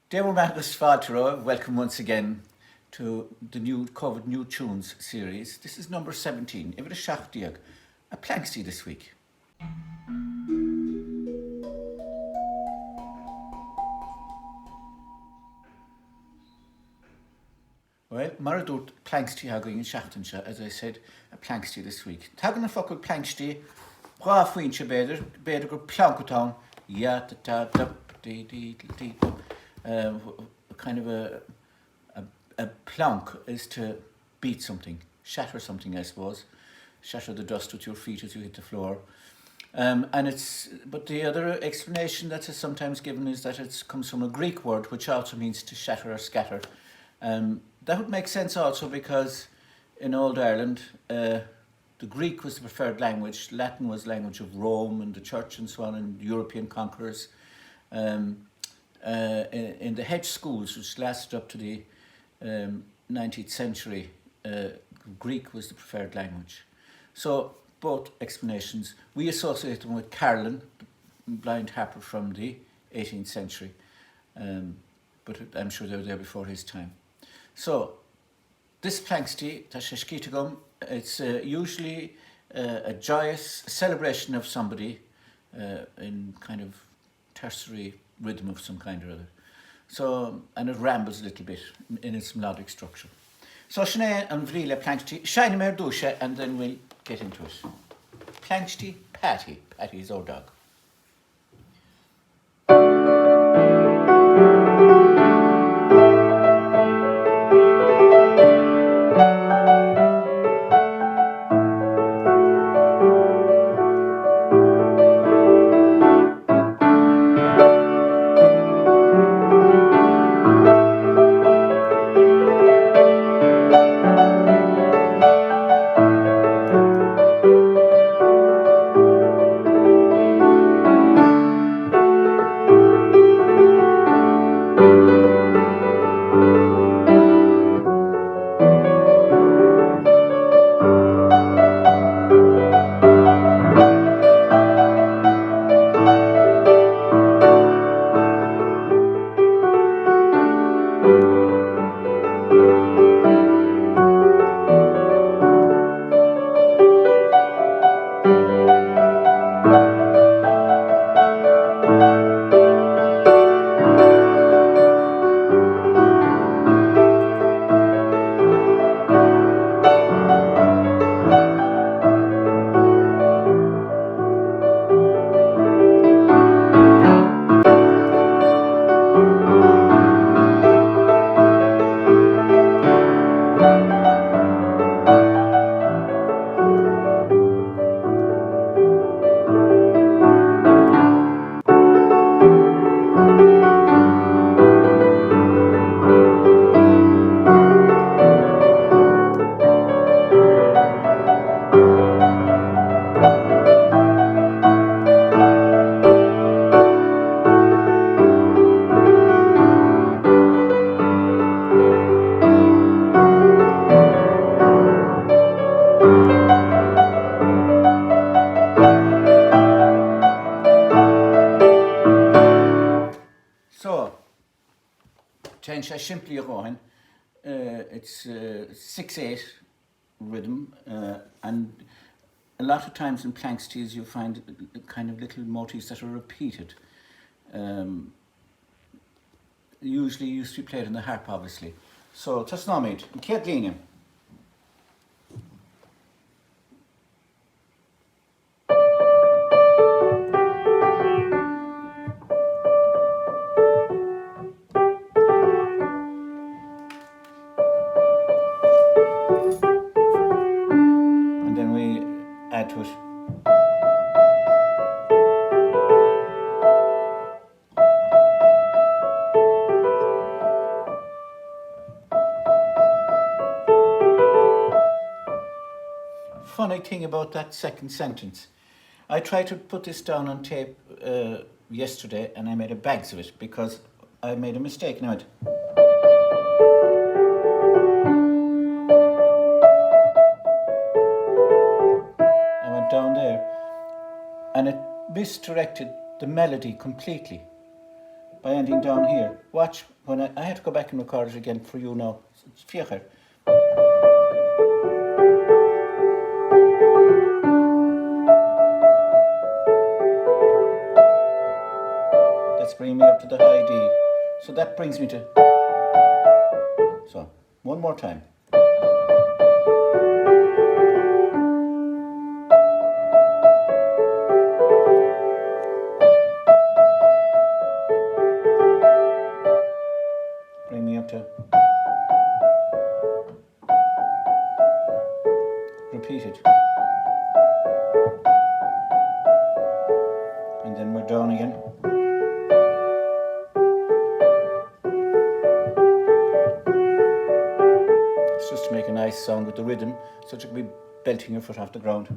Dear Magus Faltero, welcome once again to the new Kovid New Tunes series. This is number 17. If it is Shachdiag, a Planxty this week. Well, Maradut Planxty hagging in Shachtansha, as I said, a Planxty this week. Tagan a focal Planxty, Bra Fuinche Beder go Plankotown, ya ta ta kind of a plonk is to beat something, shatter something, I suppose. Shatter the dust with your feet as you hit the floor. But the other explanation that is sometimes given is that it comes from a Greek word which also means to shatter or scatter. That would make sense also because in old Ireland, the Greek was the preferred language, Latin was the language of Rome and the church and so on, and European conquerors. In the hedge schools, which lasted up to the 19th century, Greek was the preferred language. So both explanations. We associate them with Carolyn, the blind harper from the 18th century, but I'm sure they were there before his time. So this Planxty, it's usually a joyous celebration of somebody in kind of tertiary rhythm of some kind or other. So, and it rambles a little bit in its melodic structure. So, Sinead and Vrila Planxty, shiny mer dusha, and then we'll get into it. Planxty, Patty. Patty is our dog. Simply going. It's 6/8 rhythm, and a lot of times in Planxties you find kind of little motifs that are repeated. Usually used to be played on the harp, obviously. So, tasnomid, Ketlinium. Add to it. Funny thing about that second sentence. I tried to put this down on tape yesterday and I made a bags of it because I made a mistake. Now down there, and it misdirected the melody completely by ending down here. Watch when I have to go back and record it again for you now. It's fiachar. That's bringing me up to the high D. So that brings me to. So one more time. Bring me up to. Repeat it. And then we're down again. It's just to make a nice sound with the rhythm, so you can be belting your foot off the ground.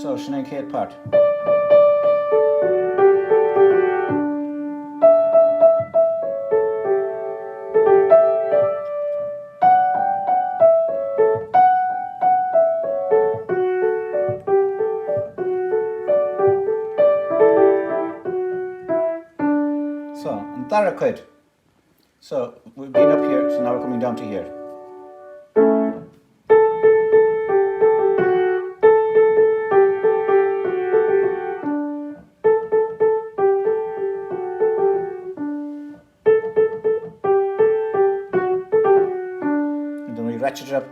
So, Sinead Kate part. So, and Daraquid. So, we've been up here, so now we're coming down to here. And then we ratchet it up.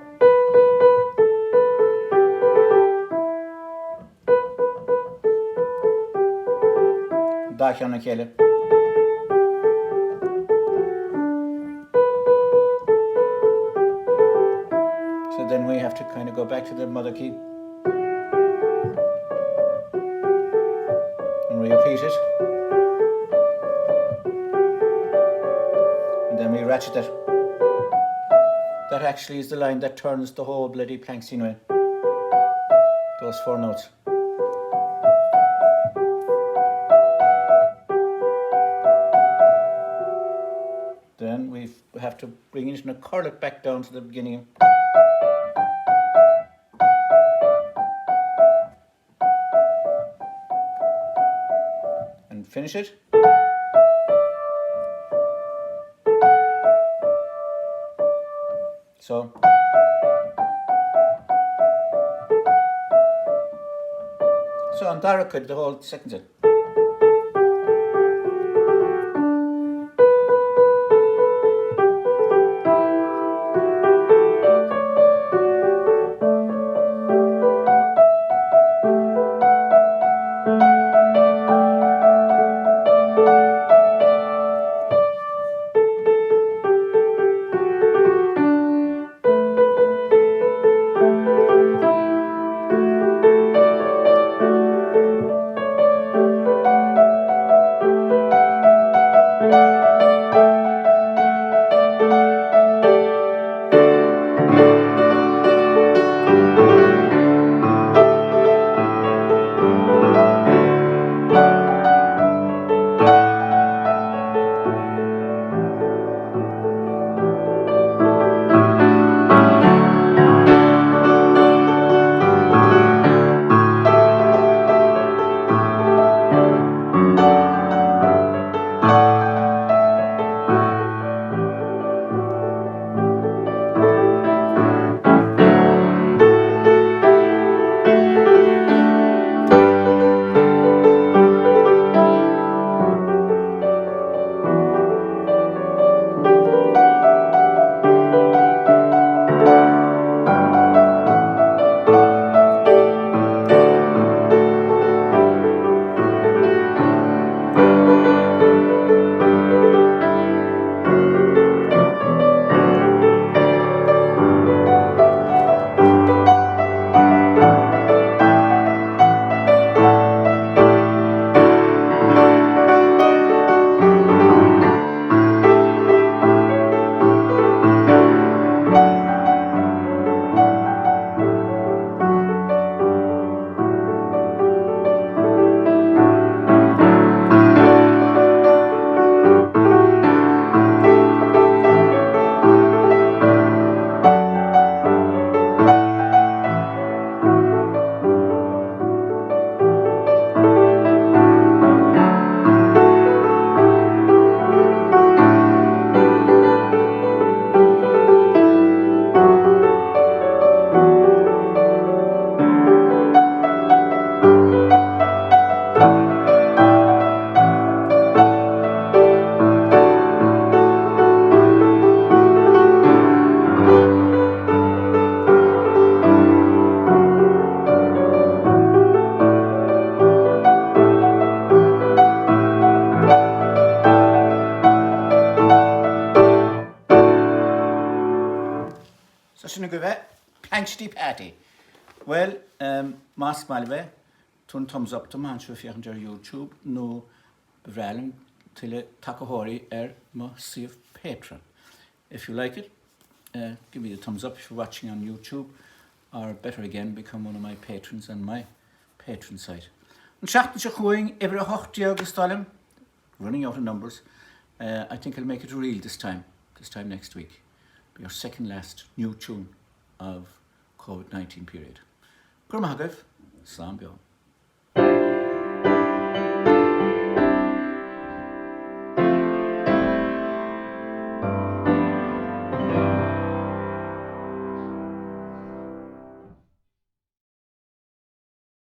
Dach on the kele. So then we have to kind of go back to the mother key and repeat it, and then we ratchet that. That actually is the line that turns the whole bloody Planxty way. Those 4 notes. Then we have to bring it and curl it back down to the beginning. And finish it. So. So on Daraquid, the whole second set. So sinna go bheith Planxty Patty. Well, Mas Malve, turn thumbs up to man if you're on YouTube, no bevraling till it takahori my sibh patron. If you like it, give me the thumbs up if you're watching on YouTube, or better again, become one of my patrons on my patron site. And chatting to going every hocht August running out of numbers. I think I'll make it real this time next week. Be our second last new tune of COVID-19 period. Gurmahagav, Slán Beo.